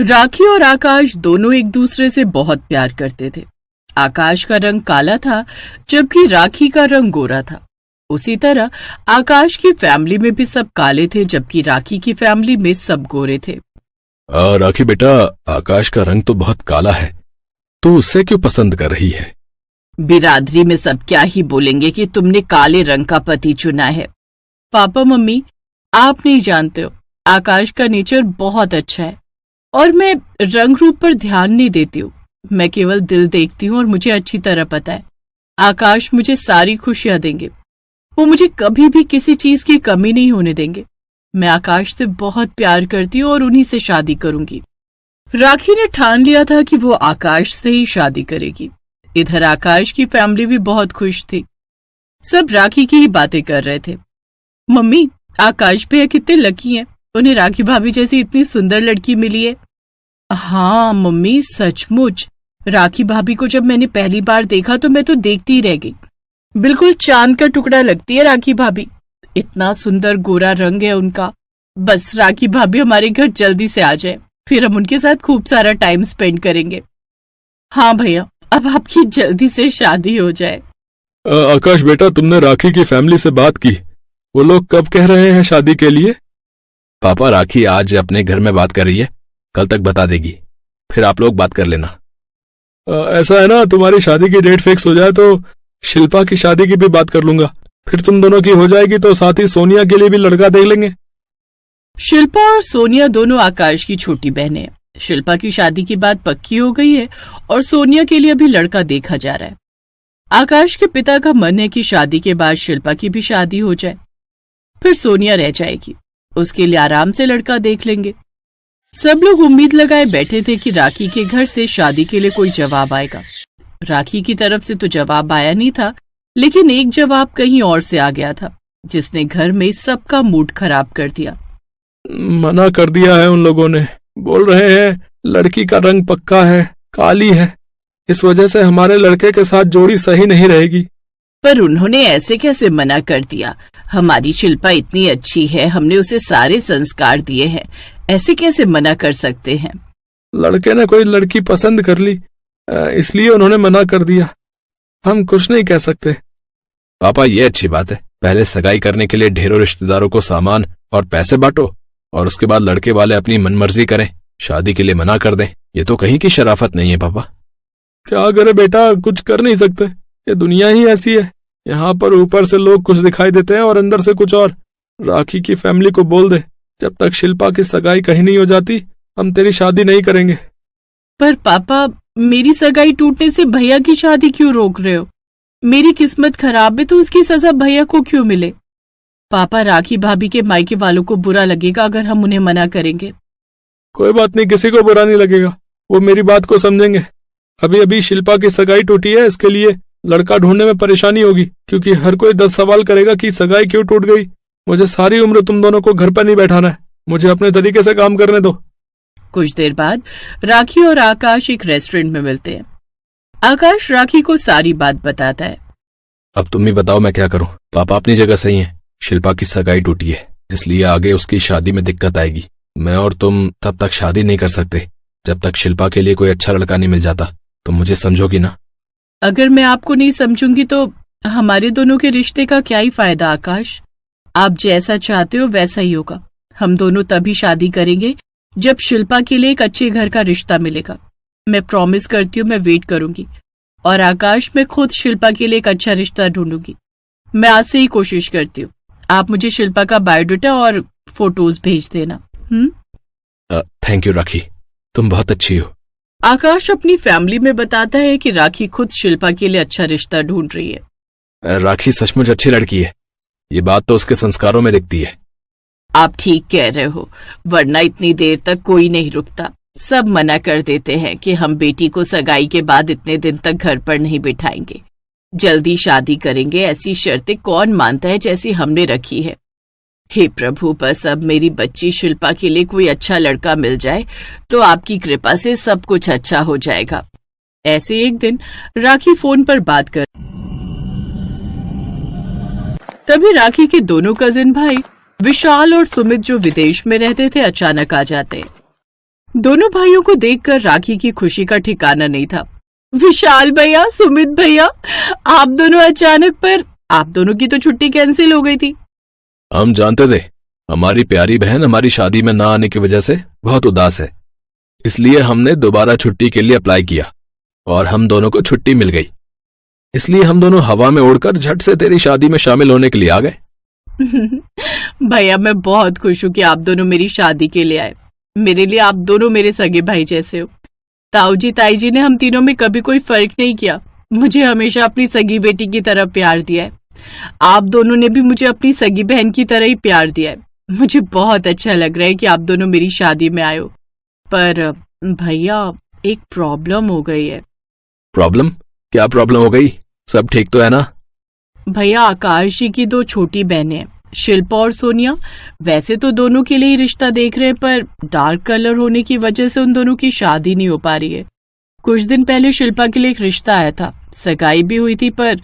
राखी और आकाश दोनों एक दूसरे से बहुत प्यार करते थे। आकाश का रंग काला था जबकि राखी का रंग गोरा था। उसी तरह आकाश की फैमिली में भी सब काले थे जबकि राखी की फैमिली में सब गोरे थे। राखी बेटा, आकाश का रंग तो बहुत काला है, तो उससे क्यों पसंद कर रही है? बिरादरी में सब क्या ही बोलेंगे कि तुमने काले रंग का पति चुना है। पापा मम्मी, आप नहीं जानते हो, आकाश का नेचर बहुत अच्छा है और मैं रंग रूप पर ध्यान नहीं देती हूँ। मैं केवल दिल देखती हूँ और मुझे अच्छी तरह पता है आकाश मुझे सारी खुशियां देंगे। वो मुझे कभी भी किसी चीज की कमी नहीं होने देंगे। मैं आकाश से बहुत प्यार करती हूँ और उन्हीं से शादी करूंगी। राखी ने ठान लिया था कि वो आकाश से ही शादी करेगी। इधर आकाश की फैमिली भी बहुत खुश थी। सब राखी की ही बातें कर रहे थे। मम्मी, आकाश भैया कितने लकी हैं, उन्हें राखी भाभी जैसी इतनी सुंदर लड़की मिली है। हाँ मम्मी, सचमुच राखी भाभी को जब मैंने पहली बार देखा तो मैं तो देखती ही रह गई। बिल्कुल चांद का टुकड़ा लगती है राखी भाभी। इतना सुंदर गोरा रंग है उनका। बस राखी भाभी हमारे घर जल्दी से आ जाए, फिर हम उनके साथ खूब सारा टाइम स्पेंड करेंगे। हाँ भैया, अब आपकी जल्दी से शादी हो जाए। आकाश बेटा, तुमने राखी की फैमिली से बात की? वो लोग कब कह रहे हैं शादी के लिए? पापा, राखी आज अपने घर में बात कर रही है, कल तक बता देगी, फिर आप लोग बात कर लेना। ऐसा है ना, तुम्हारी शादी की डेट फिक्स हो जाए तो शिल्पा की शादी की भी बात कर लूंगा, फिर तुम दोनों की हो जाएगी तो साथ ही सोनिया के लिए भी लड़का देख लेंगे। शिल्पा और सोनिया दोनों आकाश की छोटी बहनें हैं। शिल्पा की शादी की बात पक्की हो गई है और सोनिया के लिए भी लड़का देखा जा रहा है। आकाश के पिता का मन है कि शादी के बाद शिल्पा की भी शादी हो जाए, फिर सोनिया रह जाएगी, उसके लिए आराम से लड़का देख लेंगे। सब लोग उम्मीद लगाए बैठे थे कि राखी के घर से शादी के लिए कोई जवाब आएगा। राखी की तरफ से तो जवाब आया नहीं था, लेकिन एक जवाब कहीं और से आ गया था जिसने घर में सबका मूड खराब कर दिया। मना कर दिया है उन लोगों ने, बोल रहे हैं लड़की का रंग पक्का है, काली है, इस वजह से हमारे लड़के के साथ जोड़ी सही नहीं रहेगी। पर उन्होंने ऐसे कैसे मना कर दिया? हमारी शिल्पा इतनी अच्छी है, हमने उसे सारे संस्कार दिए हैं, ऐसे कैसे मना कर सकते हैं? लड़के ने कोई लड़की पसंद कर ली, इसलिए उन्होंने मना कर दिया, हम कुछ नहीं कह सकते। पापा, ये अच्छी बात है, पहले सगाई करने के लिए ढेरों रिश्तेदारों को सामान और पैसे बांटो और उसके बाद लड़के वाले अपनी मनमर्जी करें, शादी के लिए मना कर दें। ये तो कहीं की शराफत नहीं है पापा। क्या करे बेटा, कुछ कर नहीं सकते, ये दुनिया ही ऐसी है। यहाँ पर ऊपर से लोग कुछ दिखाई देते हैं और अंदर से कुछ और। राखी की फैमिली को बोल दे, जब तक शिल्पा की सगाई कहीं नहीं हो जाती हम तेरी शादी नहीं करेंगे। पर पापा, मेरी सगाई टूटने से भैया की शादी क्यों रोक रहे हो? मेरी किस्मत खराब है तो उसकी सजा भैया को क्यों मिले? पापा, राखी भाभी के मायके वालों को बुरा लगेगा अगर हम उन्हें मना करेंगे। कोई बात नहीं, किसी को बुरा नहीं लगेगा, वो मेरी बात को समझेंगे। अभी अभी शिल्पा की सगाई टूटी है, इसके लिए लड़का ढूंढने में परेशानी होगी, क्योंकि हर कोई 10 सवाल करेगा कि सगाई क्यों टूट गई। मुझे सारी उम्र तुम दोनों को घर पर नहीं बैठाना है, मुझे अपने तरीके से काम करने दो। कुछ देर बाद राखी और आकाश एक रेस्टोरेंट में मिलते हैं। आकाश राखी को सारी बात बताता है। अब तुम ही बताओ मैं क्या करूं? पापा अपनी जगह सही हैं, शिल्पा की सगाई टूटी है, इसलिए आगे उसकी शादी में दिक्कत आएगी। मैं और तुम तब तक शादी नहीं कर सकते जब तक शिल्पा के लिए कोई अच्छा लड़का नहीं मिल जाता। तुम मुझे समझोगी ना? अगर मैं आपको नहीं समझूंगी तो हमारे दोनों के रिश्ते का क्या ही फायदा आकाश? आप जैसा चाहते हो वैसा ही होगा। हम दोनों तभी शादी करेंगे जब शिल्पा के लिए एक अच्छे घर का रिश्ता मिलेगा। मैं प्रॉमिस करती हूँ मैं वेट करूंगी और आकाश, मैं खुद शिल्पा के लिए एक अच्छा रिश्ता ढूंढूंगी। मैं आज से ही कोशिश करती हूँ। आप मुझे शिल्पा का बायोडाटा और फोटोज भेज देना। थैंक यू राखी, तुम बहुत अच्छी हो। आकाश अपनी फैमिली में बताता है कि राखी खुद शिल्पा के लिए अच्छा रिश्ता ढूंढ रही है। राखी सचमुच अच्छी लड़की है, ये बात तो उसके संस्कारों में दिखती है। आप ठीक कह रहे हो, वरना इतनी देर तक कोई नहीं रुकता। सब मना कर देते हैं कि हम बेटी को सगाई के बाद इतने दिन तक घर पर नहीं बिठाएंगे, जल्दी शादी करेंगे। ऐसी शर्तें कौन मानता है जैसी हमने रखी है। हे प्रभु, बस अब मेरी बच्ची शिल्पा के लिए कोई अच्छा लड़का मिल जाए तो आपकी कृपा से सब कुछ अच्छा हो जाएगा। ऐसे एक दिन राखी फोन पर बात कर, तभी राखी के दोनों कजिन भाई विशाल और सुमित जो विदेश में रहते थे अचानक आ जाते हैं। दोनों भाइयों को देखकर राखी की खुशी का ठिकाना नहीं था। विशाल भैया, सुमित भैया, आप दोनों अचानक, पर आप दोनों की तो छुट्टी कैंसिल हो गई थी। हम जानते थे हमारी प्यारी बहन हमारी शादी में ना आने की वजह से बहुत उदास है, इसलिए हमने दोबारा छुट्टी के लिए अप्लाई किया और हम दोनों को छुट्टी मिल गई। इसलिए हम दोनों हवा में उड़कर झट से तेरी शादी में शामिल होने के लिए आ गए। भैया, मैं बहुत खुश हूँ कि आप दोनों मेरी शादी के लिए आए। मेरे लिए आप दोनों मेरे सगे भाई जैसे हो। ताऊ जी, ताई जी ने हम तीनों में कभी कोई फर्क नहीं किया, मुझे हमेशा अपनी सगी बेटी की तरह प्यार दिया है। आप दोनों ने भी मुझे अपनी सगी बहन की तरह ही प्यार दिया है। मुझे बहुत अच्छा लग रहा है कि आप दोनों मेरी शादी में आए हो। पर भैया, एक प्रॉब्लम हो गई है। प्रॉब्लम? क्या प्रॉब्लम हो गई? सब ठीक तो है ना? भैया, आकाश जी की 2 छोटी बहनें हैं, शिल्पा और सोनिया। वैसे तो दोनों के लिए ही रिश्ता देख रहे हैं, पर डार्क कलर होने की वजह से उन दोनों की शादी नहीं हो पा रही है। कुछ दिन पहले शिल्पा के लिए एक रिश्ता आया था, सगाई भी हुई थी, पर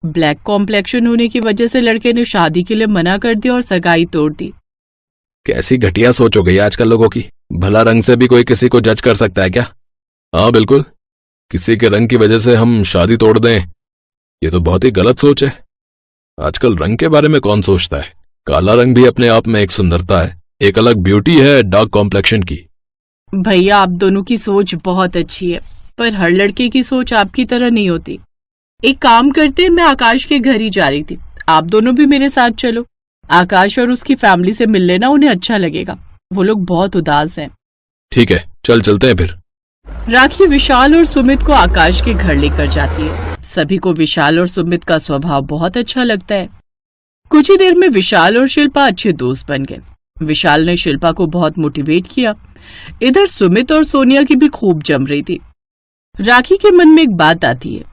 ब्लैक कॉम्प्लेक्शन होने की वजह से लड़के ने शादी के लिए मना कर दिया और सगाई तोड़ दी। कैसी घटिया सोच हो गई आजकल लोगों की। भला रंग से भी कोई किसी को जज कर सकता है क्या? हाँ बिल्कुल, किसी के रंग की वजह से हम शादी तोड़ दें, ये तो बहुत ही गलत सोच है। आजकल रंग के बारे में कौन सोचता है? काला रंग भी अपने आप में एक सुंदरता है, एक अलग ब्यूटी है डार्क कॉम्प्लेक्शन की। भैया, आप दोनों की सोच बहुत अच्छी है, पर हर लड़के की सोच आपकी तरह नहीं होती। एक काम करते, मैं आकाश के घर ही जा रही थी, आप दोनों भी मेरे साथ चलो। आकाश और उसकी फैमिली से मिल लेना, उन्हें अच्छा लगेगा, वो लोग बहुत उदास हैं। ठीक है, चलते हैं फिर। राखी विशाल और सुमित को आकाश के घर लेकर जाती है। सभी को विशाल और सुमित का स्वभाव बहुत अच्छा लगता है। कुछ ही देर में विशाल और शिल्पा अच्छे दोस्त बन गए। विशाल ने शिल्पा को बहुत मोटिवेट किया। इधर सुमित और सोनिया की भी खूब जम रही थी। राखी के मन में एक बात आती है।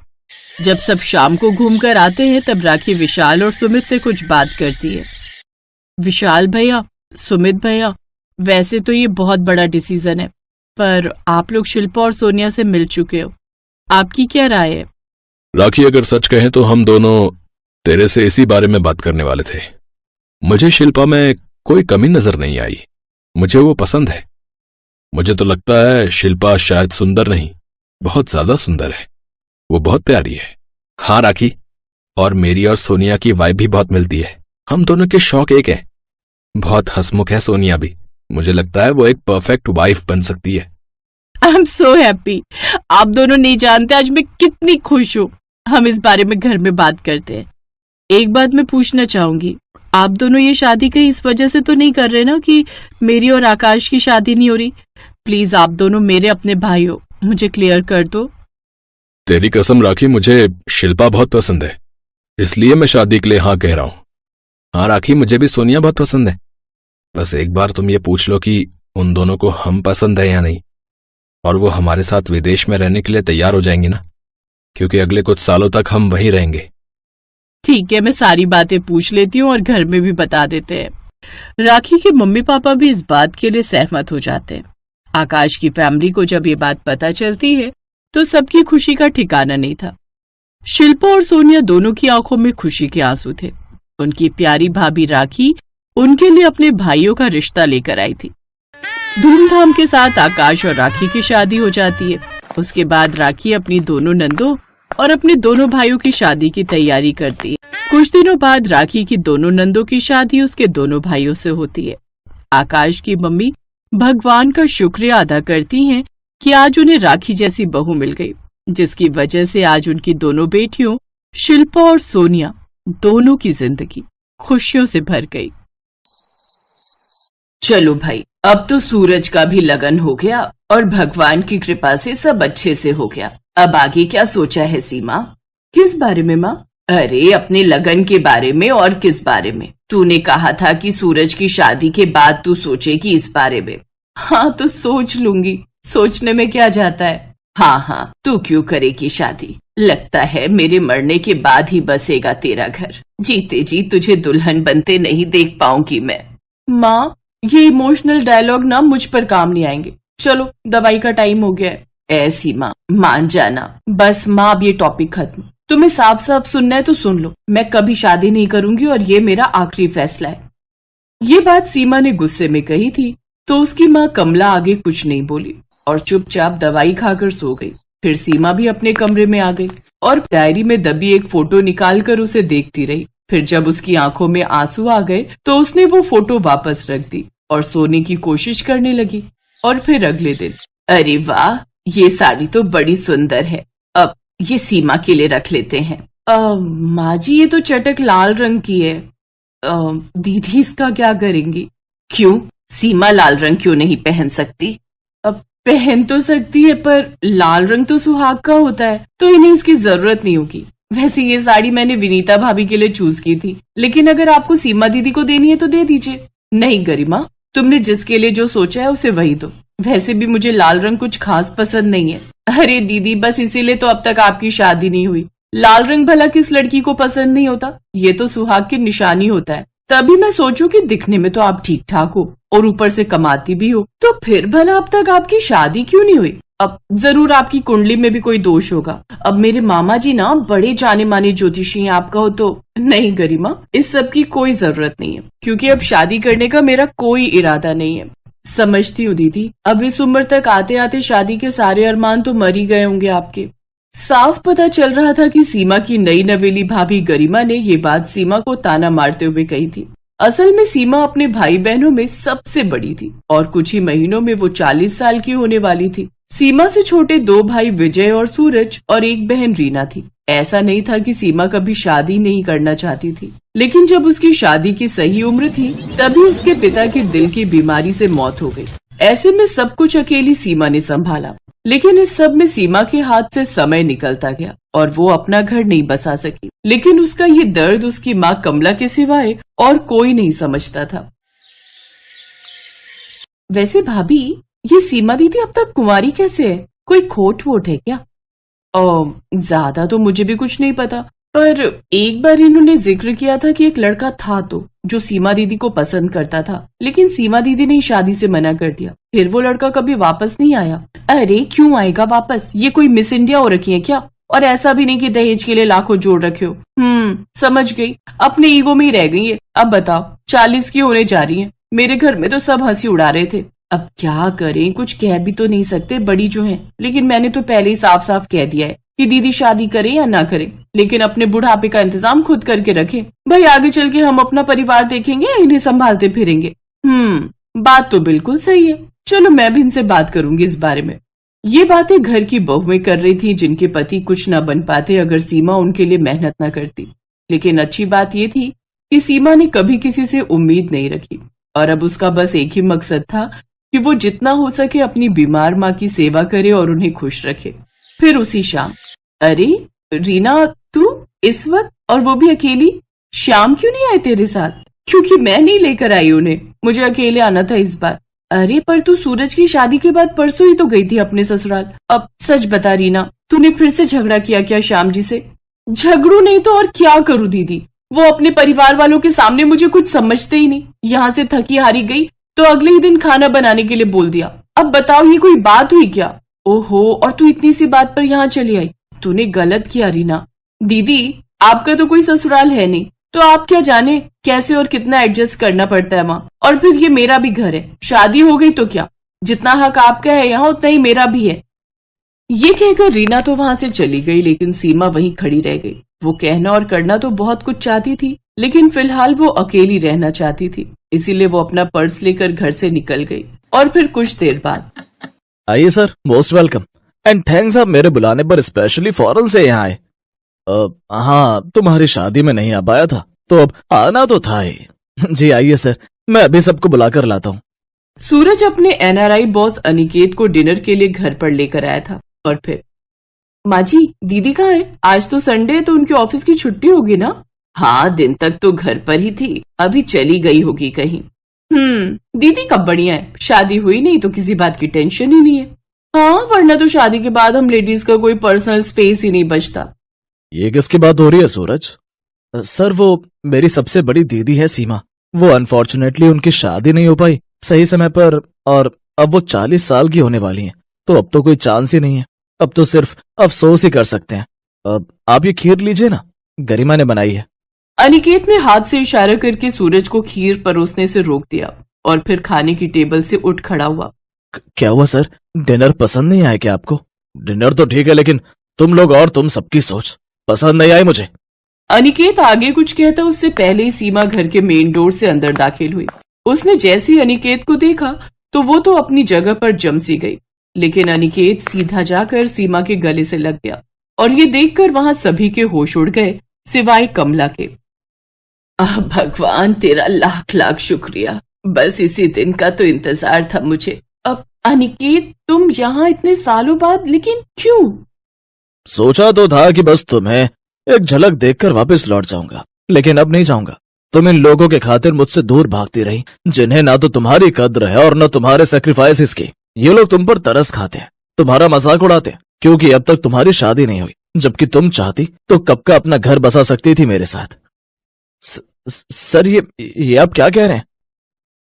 जब सब शाम को घूमकर आते हैं, तब राखी विशाल और सुमित से कुछ बात करती है। विशाल भैया, सुमित भैया, वैसे तो ये बहुत बड़ा डिसीजन है, पर आप लोग शिल्पा और सोनिया से मिल चुके हो, आपकी क्या राय है? राखी, अगर सच कहें तो हम दोनों तेरे से इसी बारे में बात करने वाले थे। मुझे शिल्पा में कोई कमी नजर नहीं आई, मुझे वो पसंद है। मुझे तो लगता है शिल्पा शायद सुंदर नहीं, बहुत ज्यादा सुंदर है, वो बहुत प्यारी है। हाँ राखी, और मेरी और सोनिया की वाइब भी बहुत मिलती है, हम दोनों के शौक एक है। बहुत हंसमुख है सोनिया भी, मुझे लगता है वो एक परफेक्ट वाइफ बन सकती है। I am so happy. आप दोनों नहीं जानते आज मैं कितनी खुश हूँ। हम इस बारे में घर में बात करते हैं। एक बात मैं पूछना चाहूंगी, आप दोनों ये शादी कहीं इस वजह से तो नहीं कर रहे ना कि मेरी और आकाश की शादी नहीं हो रही? प्लीज, आप दोनों मेरे अपने भाई हो, मुझे क्लियर कर दो। तेरी कसम राखी, मुझे शिल्पा बहुत पसंद है, इसलिए मैं शादी के लिए हाँ कह रहा हूं। हाँ राखी, मुझे भी सोनिया बहुत पसंद है। बस एक बार तुम ये पूछ लो कि उन दोनों को हम पसंद है या नहीं, और वो हमारे साथ विदेश में रहने के लिए तैयार हो जाएंगे ना, क्योंकि अगले कुछ सालों तक हम वहीं रहेंगे। ठीक है, मैं सारी बातें पूछ लेती हूँ और घर में भी बता देते हैं। राखी के मम्मी पापा भी इस बात के लिए सहमत हो जाते हैं। आकाश की फैमिली को जब ये बात पता चलती है तो सबकी खुशी का ठिकाना नहीं था। शिल्पा और सोनिया दोनों की आंखों में खुशी के आंसू थे। उनकी प्यारी भाभी राखी उनके लिए अपने भाइयों का रिश्ता लेकर आई थी। धूमधाम के साथ आकाश और राखी की शादी हो जाती है। उसके बाद राखी अपनी दोनों नंदों और अपने दोनों भाइयों की शादी की तैयारी करती है। कुछ दिनों बाद राखी की दोनों नंदों की शादी उसके दोनों भाइयों से होती है। आकाश की मम्मी भगवान का शुक्रिया अदा करती हैं कि आज उन्हें राखी जैसी बहू मिल गई, जिसकी वजह से आज उनकी दोनों बेटियों शिल्पा और सोनिया दोनों की जिंदगी खुशियों से भर गई। चलो भाई, अब तो सूरज का भी लगन हो गया और भगवान की कृपा से सब अच्छे से हो गया। अब आगे क्या सोचा है सीमा? किस बारे में माँ? अरे अपने लगन के बारे में। और किस बारे में? तूने कहा था कि सूरज की शादी के बाद तू सोचेगी इस बारे में। हाँ तो सोच लूंगी, सोचने में क्या जाता है। हाँ, तू क्यों करेगी शादी? लगता है मेरे मरने के बाद ही बसेगा तेरा घर। जीते जी तुझे दुल्हन बनते नहीं देख पाऊंगी मैं। माँ, ये इमोशनल डायलॉग ना मुझ पर काम नहीं आएंगे। चलो दवाई का टाइम हो गया है। ऐसी माँ, मान जाना। बस माँ, अब ये टॉपिक खत्म। तुम्हें साफ साफ सुनना है तो सुन लो, मैं कभी शादी नहीं करूंगी और ये मेरा आखिरी फैसला है। ये बात सीमा ने गुस्से में कही थी। तो उसकी माँ कमला आगे कुछ नहीं बोली और चुपचाप दवाई खाकर सो गई। फिर सीमा भी अपने कमरे में आ गई और डायरी में दबी एक फोटो निकालकर उसे देखती रही। फिर जब उसकी आंखों में आंसू आ गए तो उसने वो फोटो वापस रख दी और सोने की कोशिश करने लगी। और फिर अगले दिन, अरे वाह, ये साड़ी तो बड़ी सुंदर है, अब ये सीमा के लिए रख लेते हैं। माँ जी, ये तो चटक लाल रंग की है। दीदी इसका क्या करेंगी? क्यों, सीमा लाल रंग क्यों नहीं पहन सकती? अब पहन तो सकती है, पर लाल रंग तो सुहाग का होता है, तो इन्हें इसकी जरूरत नहीं होगी। वैसे ये साड़ी मैंने विनीता भाभी के लिए चूज की थी, लेकिन अगर आपको सीमा दीदी को देनी है तो दे दीजिए। नहीं गरिमा, तुमने जिसके लिए जो सोचा है उसे वही दो। वैसे भी मुझे लाल रंग कुछ खास पसंद नहीं है। अरे दीदी, बस इसीलिए तो अब तक आपकी शादी नहीं हुई। लाल रंग भला किस लड़की को पसंद नहीं होता? ये तो सुहाग की निशानी होता है। तभी मैं सोचूं कि दिखने में तो आप ठीक ठाक हो और ऊपर से कमाती भी हो, तो फिर भला अब तक आपकी शादी क्यों नहीं हुई? अब जरूर आपकी कुंडली में भी कोई दोष होगा। अब मेरे मामा जी ना बड़े जाने माने ज्योतिषी हैं, आप कहो तो। नहीं गरिमा, इस सब की कोई जरूरत नहीं है, क्योंकि अब शादी करने का मेरा कोई इरादा नहीं है। समझती हूँ दीदी, अब इस उम्र तक आते आते शादी के सारे अरमान तो मर ही गए होंगे आपके। साफ पता चल रहा था कि सीमा की नई नवेली भाभी गरिमा ने ये बात सीमा को ताना मारते हुए कही थी। असल में सीमा अपने भाई बहनों में सबसे बड़ी थी और कुछ ही महीनों में वो 40 साल की होने वाली थी। सीमा से छोटे 2 भाई विजय और सूरज और एक बहन रीना थी। ऐसा नहीं था कि सीमा कभी शादी नहीं करना चाहती थी, लेकिन जब उसकी शादी की सही उम्र थी तभी उसके पिता की दिल की बीमारी से मौत हो गई। ऐसे में सब कुछ अकेली सीमा ने संभाला, लेकिन इस सब में सीमा के हाथ से समय निकलता गया और वो अपना घर नहीं बसा सकी। लेकिन उसका ये दर्द उसकी माँ कमला के सिवाय और कोई नहीं समझता था। वैसे भाभी, ये सीमा दीदी अब तक कुंवारी कैसे है? कोई खोट वोट है क्या? ज्यादा तो मुझे भी कुछ नहीं पता, पर एक बार इन्होंने जिक्र किया था कि एक लड़का था तो जो सीमा दीदी को पसंद करता था, लेकिन सीमा दीदी ने शादी से मना कर दिया। फिर वो लड़का कभी वापस नहीं आया। अरे क्यों आएगा वापस? ये कोई मिस इंडिया हो रखी है क्या? और ऐसा भी नहीं कि दहेज के लिए लाखों जोड़ रखे हो। समझ गई, अपने ईगो में ही रह गई है। अब बताओ, 40 की होने जा रही है। मेरे घर में तो सब हंसी उड़ा रहे थे। अब क्या करें, कुछ कह भी तो नहीं सकते, बड़ी जो है। लेकिन मैंने तो पहले ही साफ साफ कह दिया है कि दीदी शादी करे या ना करे, लेकिन अपने बुढ़ापे का इंतजाम खुद करके रखे। भाई आगे चल के हम अपना परिवार देखेंगे या इन्हें संभालते फिरेंगे। बात तो बिल्कुल सही है। चलो मैं भी इनसे बात करूंगी इस बारे में। ये बातें घर की बहुएं कर रही थी जिनके पति कुछ न बन पाते अगर सीमा उनके लिए मेहनत न करती। लेकिन अच्छी बात ये थी कि सीमा ने कभी किसी से उम्मीद नहीं रखी और अब उसका बस एक ही मकसद था कि वो जितना हो सके अपनी बीमार माँ की सेवा करे और उन्हें खुश रखे। फिर उसी शाम, अरे रीना, तू इस वक्त, और वो भी अकेली? श्याम क्यों नहीं आए तेरे साथ? क्योंकि मैं नहीं लेकर आई उन्हें, मुझे अकेले आना था इस बार। अरे पर तू सूरज की शादी के बाद परसों ही तो गई थी अपने ससुराल। अब सच बता रीना, तूने फिर से झगड़ा किया क्या श्याम जी से? झगड़ू नहीं तो और क्या करूं दीदी, वो अपने परिवार वालों के सामने मुझे कुछ समझते ही नहीं। यहाँ से थकी हारी गई तो अगले ही दिन खाना बनाने के लिए बोल दिया। अब बताओ ये कोई बात हुई क्या? ओहो, और तू इतनी सी बात पर यहाँ चली आई। तूने गलत किया रीना। दीदी आपका तो कोई ससुराल है नहीं, तो आप क्या जाने कैसे और कितना एडजस्ट करना पड़ता है वहाँ। और फिर ये मेरा भी घर है, शादी हो गई तो क्या, जितना हक आपका है यहाँ उतना ही मेरा भी है। ये कहकर रीना तो वहां से चली गई, लेकिन सीमा वहीं खड़ी रह गई। वो कहना और करना तो बहुत कुछ चाहती थी, लेकिन फिलहाल वो अकेली रहना चाहती थी। इसीलिए वो अपना पर्स लेकर घर से निकल गई। और फिर कुछ देर बाद, आइए sir, most welcome and thanks, आप मेरे बुलाने पर स्पेशली फॉरेन से यहाँ आए। हाँ, तुम्हारी शादी में नहीं आ पाया था तो अब आना तो था ही। जी आइए सर, मैं अभी सबको बुलाकर लाता हूँ। सूरज अपने एनआरआई बॉस अनिकेत को डिनर के लिए घर पर लेकर आया था। और फिर, माँ जी दीदी कहाँ है? आज तो संडे है तो उनके ऑफिस की छुट्टी होगी ना? हाँ, दिन तक तो घर पर ही थी, अभी चली गई होगी कहीं। दीदी कब बढ़िया है, शादी हुई नहीं तो किसी बात की टेंशन ही नहीं है। हाँ, वरना तो शादी के बाद हम लेडीज का कोई पर्सनल स्पेस ही नहीं बचता। ये किसकी बात हो रही है सूरज? सर वो मेरी सबसे बड़ी दीदी है सीमा। वो अनफॉर्चुनेटली उनकी शादी नहीं हो पाई सही समय पर, और अब वो 40 साल की होने वाली हैं, तो अब तो कोई चांस ही नहीं है। अब तो सिर्फ अफसोस ही कर सकते हैं। अब आप ये खीर लीजिए ना, गरिमा ने बनाई है। अनिकेत ने हाथ से इशारा करके सूरज को खीर परोसने से रोक दिया और फिर खाने की टेबल से उठ खड़ा हुआ। क्या हुआ सर, डिनर पसंद नहीं आया क्या आपको? डिनर तो ठीक है, लेकिन तुम लोग और तुम सबकी सोच पसंद नहीं आई मुझे। अनिकेत आगे कुछ कहता उससे पहले ही सीमा घर के मेन डोर से अंदर दाखिल हुई। उसने जैसे ही अनिकेत को देखा तो वो तो अपनी जगह पर जम सी गई, लेकिन अनिकेत सीधा जाकर सीमा के गले से लग गया और ये देखकर वहां सभी के होश उड़ गए सिवाय कमला के। भगवान तेरा लाख लाख शुक्रिया, बस इसी दिन का तो इंतजार था मुझे। अब अनिकेत तुम यहाँ इतने सालों बाद, लेकिन क्यों? सोचा तो था कि बस तुम्हें एक झलक देखकर वापस लौट जाऊंगा, लेकिन अब नहीं जाऊंगा। तुम इन लोगों के खातिर मुझसे दूर भागती रही, जिन्हें ना तो तुम्हारी कद्र है और न तुम्हारे सेक्रीफाइसेस की। ये लोग तुम पर तरस खाते हैं, तुम्हारा मजाक उड़ाते हैं, क्योंकि अब तक तुम्हारी शादी नहीं हुई, जबकि तुम चाहती तो कब का अपना घर बसा सकती थी मेरे साथ। सर ये आप क्या कह रहे हैं?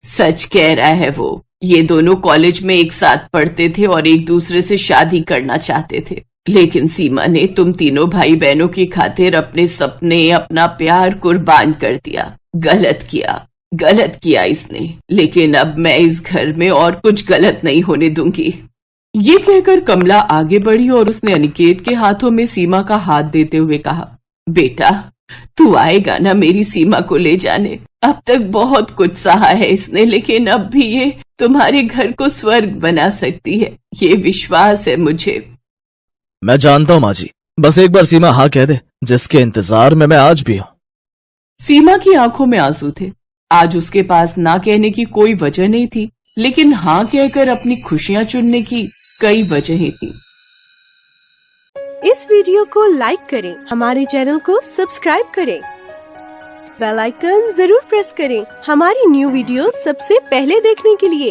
सच कह रहा है वो। ये दोनों कॉलेज में एक साथ पढ़ते थे और एक दूसरे से शादी करना चाहते थे, लेकिन सीमा ने तुम तीनों भाई बहनों की खातिर अपने सपने, अपना प्यार कुर्बान कर दिया। गलत किया इसने, लेकिन अब मैं इस घर में और कुछ गलत नहीं होने दूंगी। ये कहकर कमला आगे बढ़ी और उसने अनिकेत के हाथों में सीमा का हाथ देते हुए कहा, बेटा तू आएगा ना मेरी सीमा को ले जाने? अब तक बहुत कुछ सहा है इसने, लेकिन अब भी ये तुम्हारे घर को स्वर्ग बना सकती है, ये विश्वास है मुझे। मैं जानता हूँ माँ जी, बस एक बार सीमा हाँ कह दे, जिसके इंतजार में मैं आज भी हूँ। सीमा की आंखों में आंसू थे। आज उसके पास ना कहने की कोई वजह नहीं थी, लेकिन हाँ कहकर अपनी खुशियां चुनने की कई वजहें थी। इस वीडियो को लाइक करें, हमारे चैनल को सब्सक्राइब करें, बेल आइकन जरूर प्रेस करें हमारी न्यू वीडियो सबसे पहले देखने के लिए।